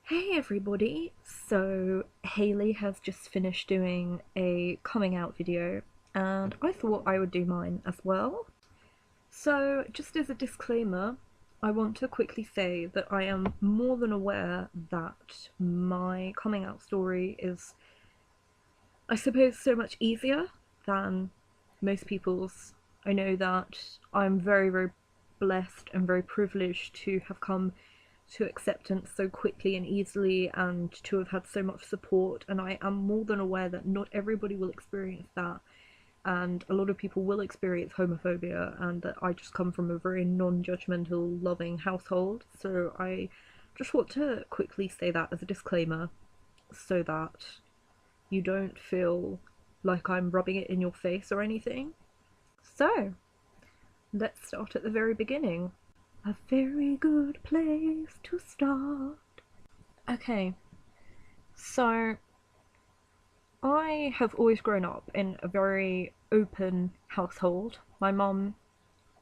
Hey everybody! So Hayley has just finished doing a coming out video and I thought I would do mine as well. So just as a disclaimer, I want to quickly say that I am more than aware that my coming out story is, I suppose, so much easier than most people's. I know that I'm very, very blessed and very privileged to have come to acceptance so quickly and easily and to have had so much support, and I am more than aware that not everybody will experience that, and a lot of people will experience homophobia, and that I just come from a very non-judgmental, loving household. So I just want to quickly say that as a disclaimer so that you don't feel like I'm rubbing it in your face or anything. So let's start at the very beginning. A very good place to start. Okay, so I have always grown up in a very open household. My mum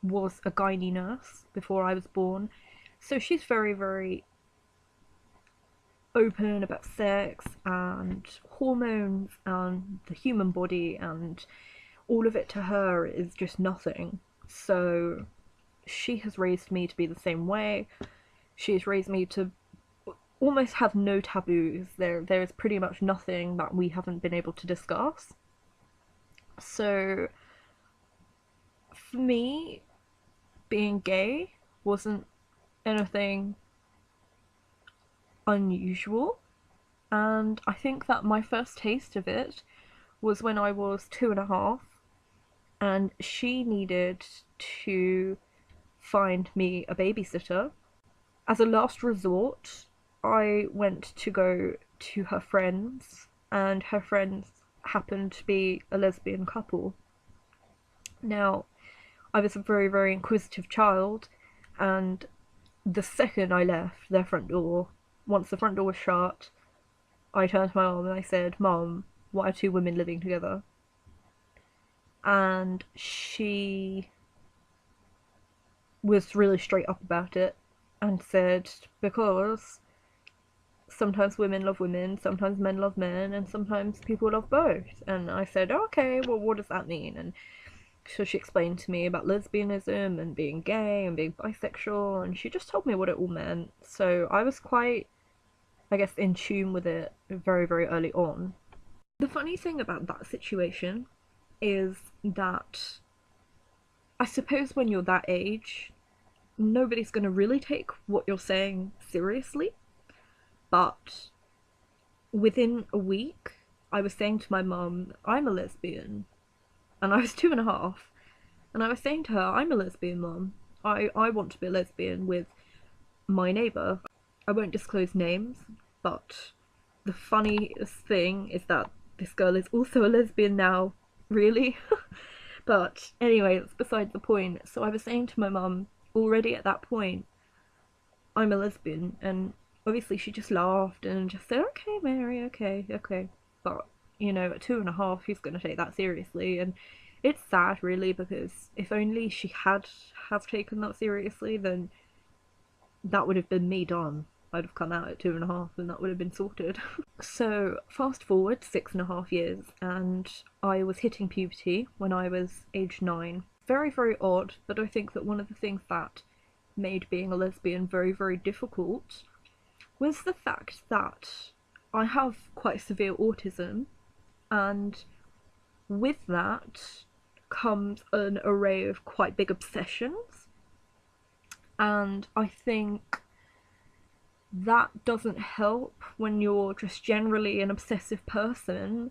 was a gynae nurse before I was born, so she's very, very open about sex and hormones and the human body, and all of it to her is just nothing. So she has raised me to be the same way. She has raised me to almost have no taboos. There is pretty much nothing that we haven't been able to discuss. So for me, being gay wasn't anything unusual, and I think that my first taste of it was when I was 2.5, and she needed to find me a babysitter. As a last resort, I went to go to her friends, and her friends happened to be a lesbian couple. Now, I was a very, very inquisitive child, and the second I left their front door, once the front door was shut, I turned to my mum and I said, "Mum, why are two women living together?" And she was really straight up about it and said, "Because sometimes women love women, sometimes men love men, and sometimes people love both." And I said, "Okay, well, what does that mean?" And so she explained to me about lesbianism and being gay and being bisexual, and she just told me what it all meant. So I was quite, I guess, in tune with it very, very early on. The funny thing about that situation is that I suppose when you're that age, nobody's going to really take what you're saying seriously. But within a week, I was saying to my mum, "I'm a lesbian." And I was 2.5. And I was saying to her, "I'm a lesbian, mum. I want to be a lesbian with my neighbour." I won't disclose names, but the funniest thing is that this girl is also a lesbian now. Really? But anyway, that's beside the point. So I was saying to my mum already at that point, "I'm a lesbian," and obviously she just laughed and just said, "Okay, Mary, okay, okay." But at 2.5, who's going to take that seriously? And it's sad, really, because if only she had have taken that seriously, then that would have been me done. I'd have come out at 2.5 and that would have been sorted. So fast forward 6.5 years, and I was hitting puberty when I was age 9. Very, very odd, but I think that one of the things that made being a lesbian very, very difficult was the fact that I have quite severe autism, and with that comes an array of quite big obsessions. And I think that doesn't help when you're just generally an obsessive person.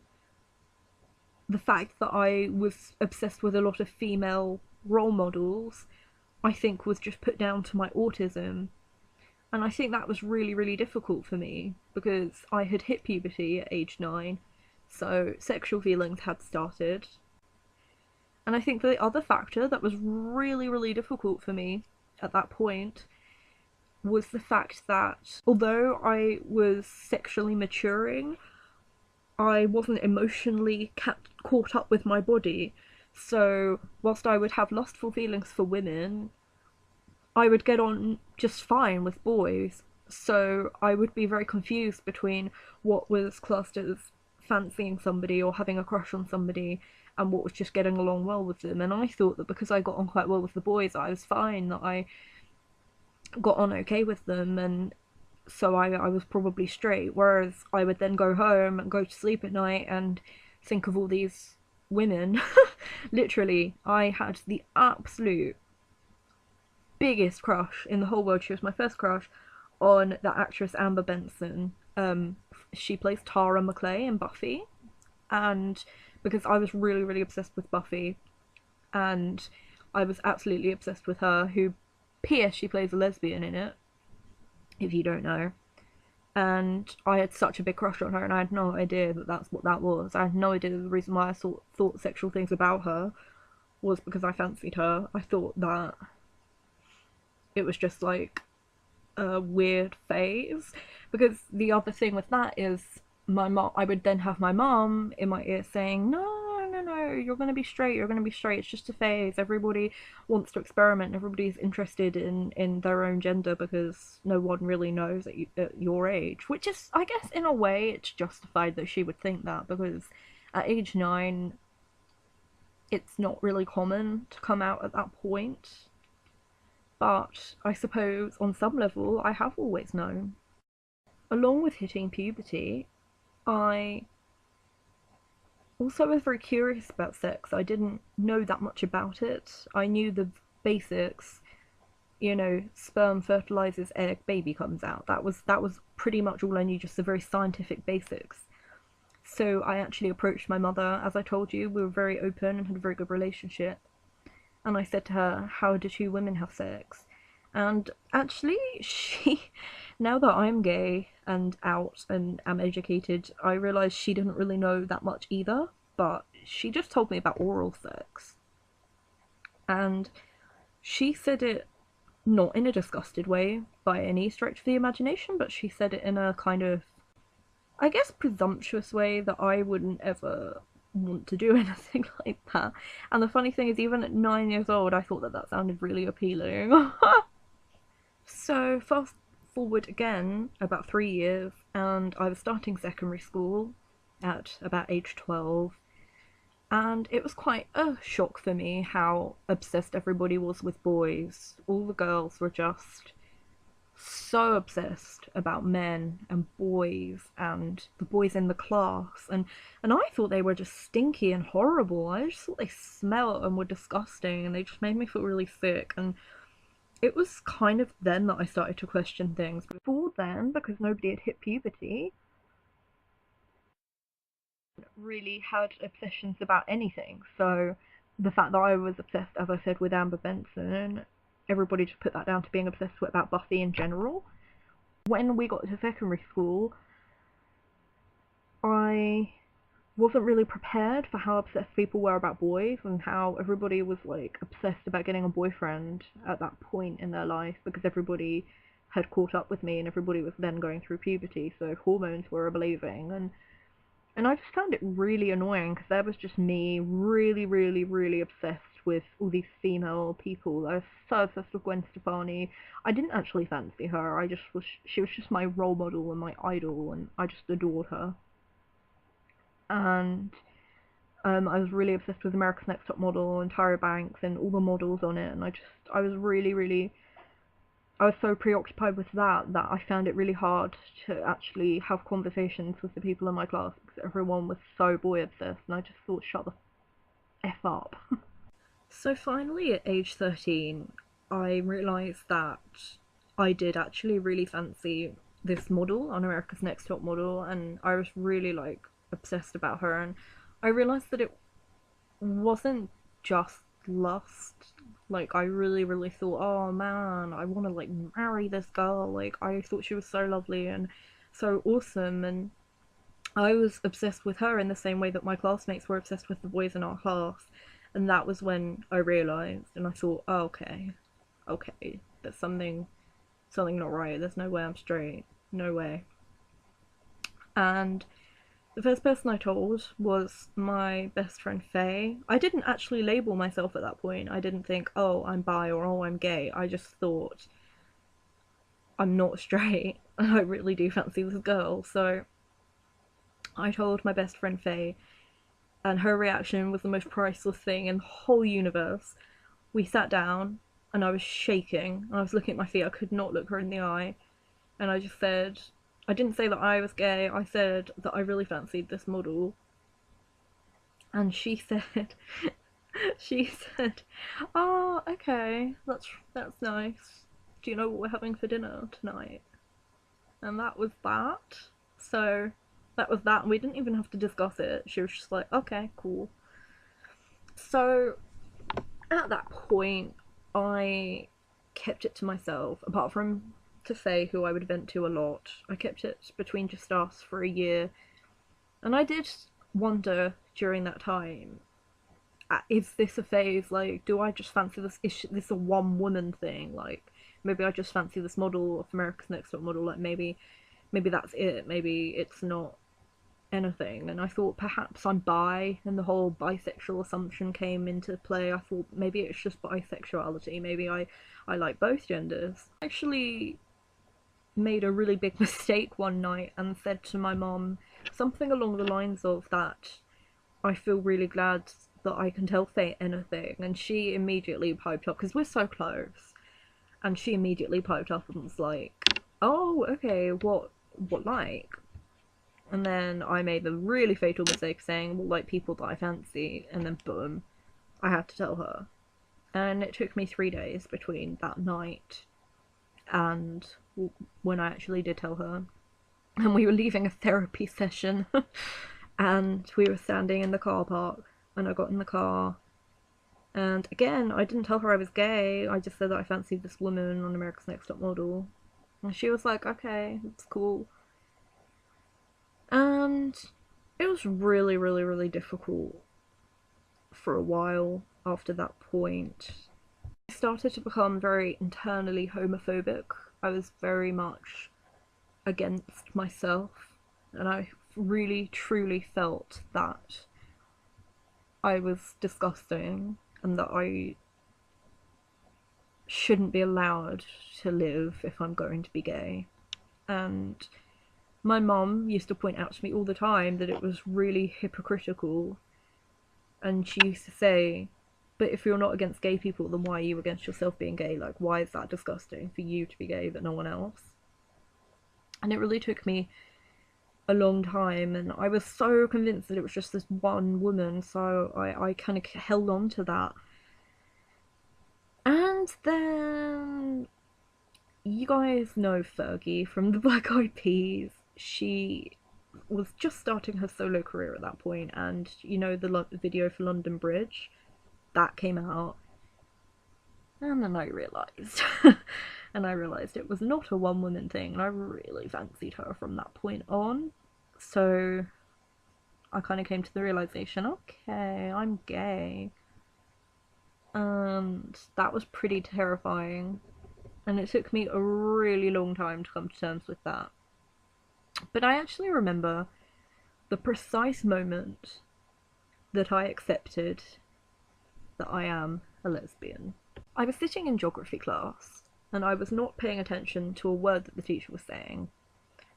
The fact that I was obsessed with a lot of female role models, I think, was just put down to my autism. And I think that was really, really difficult for me because I had hit puberty at age 9, so sexual feelings had started. And I think the other factor that was really, really difficult for me at that point was the fact that although I was sexually maturing, I wasn't emotionally caught up with my body. So, whilst I would have lustful feelings for women, I would get on just fine with boys. So I would be very confused between what was classed as fancying somebody or having a crush on somebody and what was just getting along well with them. And I thought that because I got on quite well with the boys, I was fine, that I got on okay with them, and so I was probably straight. Whereas I would then go home and go to sleep at night and think of all these women. Literally, I had the absolute biggest crush in the whole world. She was my first crush on the actress Amber Benson. She plays Tara McClay in Buffy, and because I was really, really obsessed with Buffy, and I was absolutely obsessed with her. Who, P.S. She plays a lesbian in it, if you don't know. And I had such a big crush on her, and I had no idea that that's what that was. I had no idea the reason why I thought sexual things about her was because I fancied her. I thought that it was just like a weird phase. Because the other thing with that is my mom, I would then have my mom in my ear saying, no, no, no, you're going to be straight, you're going to be straight, it's just a phase. Everybody wants to experiment, everybody's interested in their own gender because no one really knows at your age. Which is, I guess, in a way, it's justified that she would think that, because at age 9, it's not really common to come out at that point. But I suppose on some level I have always known. Along with hitting puberty, I also was very curious about sex. I didn't know that much about it. I knew the basics, sperm fertilizes egg, baby comes out. That was pretty much all I knew, just the very scientific basics. So I actually approached my mother, as I told you, we were very open and had a very good relationship. And I said to her, how do two women have sex? And actually, now that I'm gay and out and am educated, I realise she didn't really know that much either, but she just told me about oral sex. And she said it not in a disgusted way by any stretch of the imagination, but she said it in a kind of, I guess, presumptuous way that I wouldn't ever want to do anything like that. And the funny thing is, even at 9 years old, I thought that sounded really appealing. So fast forward again about 3 years, and I was starting secondary school at about age 12, and it was quite a shock for me how obsessed everybody was with boys. All the girls were just so obsessed about men and boys and the boys in the class, and I thought they were just stinky and horrible. I just thought they smelled and were disgusting, and they just made me feel really sick. And it was kind of then that I started to question things. Before then, because nobody had hit puberty, really had obsessions about anything. So the fact that I was obsessed, as I said, with Amber Benson, everybody just put that down to being obsessed with about Buffy in general. When we got to secondary school, I wasn't really prepared for how obsessed people were about boys and how everybody was like obsessed about getting a boyfriend at that point in their life, because everybody had caught up with me and everybody was then going through puberty, so hormones were ablazing. And I just found it really annoying because there was just me really, really, really obsessed with all these female people. I was so obsessed with Gwen Stefani. I didn't actually fancy her. She was just my role model and my idol, and I just adored her. And I was really obsessed with America's Next Top Model and Tyra Banks and all the models on it, and I was really, really, I was so preoccupied with that I found it really hard to actually have conversations with the people in my class because everyone was so boy obsessed, and I just thought, shut the F up. So finally, at age 13, I realised that I did actually really fancy this model on America's Next Top Model, and I was really like obsessed about her, and I realised that it wasn't just lust. Like, I really, really thought, oh man, I want to like marry this girl. Like, I thought she was so lovely and so awesome, and I was obsessed with her in the same way that my classmates were obsessed with the boys in our class. And that was when I realised, and I thought, oh, okay, there's something not right. There's no way I'm straight. No way. And the first person I told was my best friend Faye. I didn't actually label myself at that point. I didn't think, oh, I'm bi or oh, I'm gay. I just thought I'm not straight and I really do fancy this girl. So I told my best friend Faye, and her reaction was the most priceless thing in the whole universe. We sat down and I was shaking and I was looking at my feet. I could not look her in the eye. And I just said, I didn't say that I was gay, I said that I really fancied this model. And she said, she said, oh, okay, that's nice. Do you know what we're having for dinner tonight? And that was that. So that was that, and we didn't even have to discuss it. She was just like, okay, cool. So at that point, I kept it to myself, apart from to Faye, who I would vent to a lot. I kept it between just us for a year, and I did wonder during that time, is this a phase? Like, do I just fancy this? Is this a one woman thing? Like, maybe I just fancy this model of America's Next Top Model. Like, maybe that's it. Maybe it's not anything. And I thought perhaps I'm bi, and the whole bisexual assumption came into play. I thought maybe it's just bisexuality. Maybe I like both genders. I actually made a really big mistake one night and said to my mom something along the lines of that I feel really glad that I can tell Faye anything, and she immediately piped up because we're so close, and she immediately piped up and was like, "Oh, okay, what like?" And then I made the really fatal mistake of saying, "Well, like people that I fancy," and then boom, I had to tell her, and it took me 3 days between that night and when I actually did tell her, and we were leaving a therapy session. And we were standing in the car park, and I got in the car, and again, I didn't tell her I was gay. I just said that I fancied this woman on America's Next Top Model, and she was like, okay, it's cool. And it was really, really, really difficult for a while after that point. I started to become very internally homophobic. I was very much against myself, and I really truly felt that I was disgusting and that I shouldn't be allowed to live if I'm going to be gay. And my mum used to point out to me all the time that it was really hypocritical, and she used to say, but if you're not against gay people, then why are you against yourself being gay? Like, why is that disgusting for you to be gay but no one else? And it really took me a long time, and I was so convinced that it was just this one woman, so I kind of held on to that. And then you guys know Fergie from the Black Eyed Peas. She was just starting her solo career at that point, and you know the video for London Bridge that came out, and then I realised and I realised it was not a one woman thing, and I really fancied her from that point on. So I kind of came to the realisation, okay, I'm gay. And that was pretty terrifying, and it took me a really long time to come to terms with that. But I actually remember the precise moment that I accepted that I am a lesbian. I was sitting in geography class, and I was not paying attention to a word that the teacher was saying.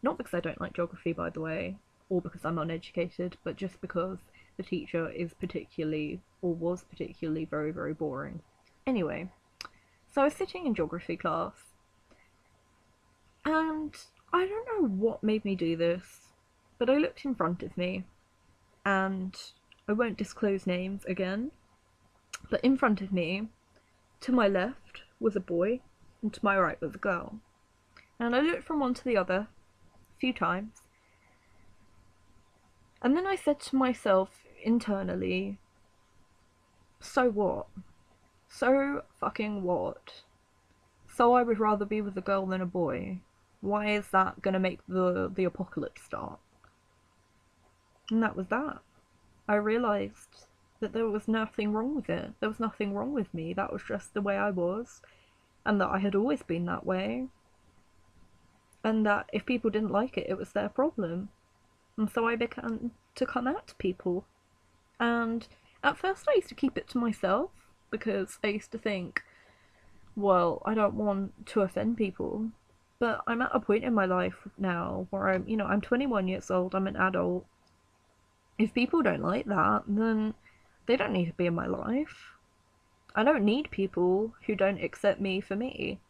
Not because I don't like geography, by the way, or because I'm uneducated, but just because the teacher is particularly, or was particularly, very, very boring. Anyway, so I was sitting in geography class, and I don't know what made me do this, but I looked in front of me, and I won't disclose names again, but in front of me, to my left, was a boy, and to my right was a girl. And I looked from one to the other a few times, and then I said to myself internally, so what? So fucking what? So I would rather be with a girl than a boy. Why is that gonna make the apocalypse start? And that was that. I realised that there was nothing wrong with it. There was nothing wrong with me. That was just the way I was, and that I had always been that way. And that if people didn't like it, it was their problem. And so I began to come out to people. And at first I used to keep it to myself, because I used to think, well, I don't want to offend people. But I'm at a point in my life now where I'm 21 years old, I'm an adult. If people don't like that, then they don't need to be in my life. I don't need people who don't accept me for me.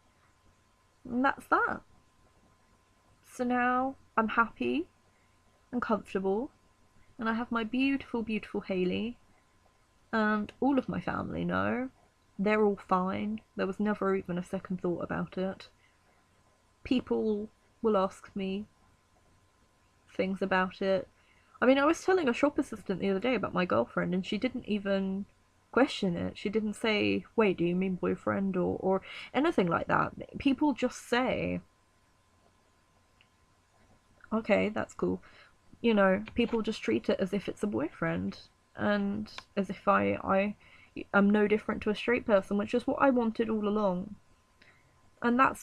And that's that. So now I'm happy and comfortable, and I have my beautiful, beautiful Hayley, and all of my family know. They're all fine. There was never even a second thought about it. People will ask me things about it. I mean, I was telling a shop assistant the other day about my girlfriend, and she didn't even question it. She didn't say, wait, do you mean boyfriend, or anything like that. People just say, okay, that's cool. People just treat it as if it's a boyfriend, and as if I am no different to a straight person, which is what I wanted all along. And that.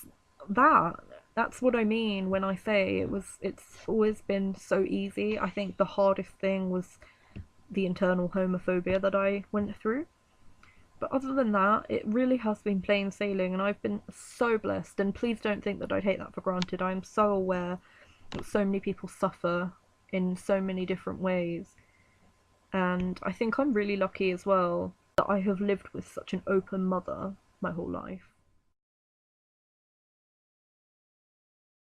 That's what I mean when I say it's always been so easy. I think the hardest thing was the internal homophobia that I went through. But other than that, it really has been plain sailing, and I've been so blessed. And please don't think that I take that for granted. I'm so aware that so many people suffer in so many different ways. And I think I'm really lucky as well that I have lived with such an open mother my whole life.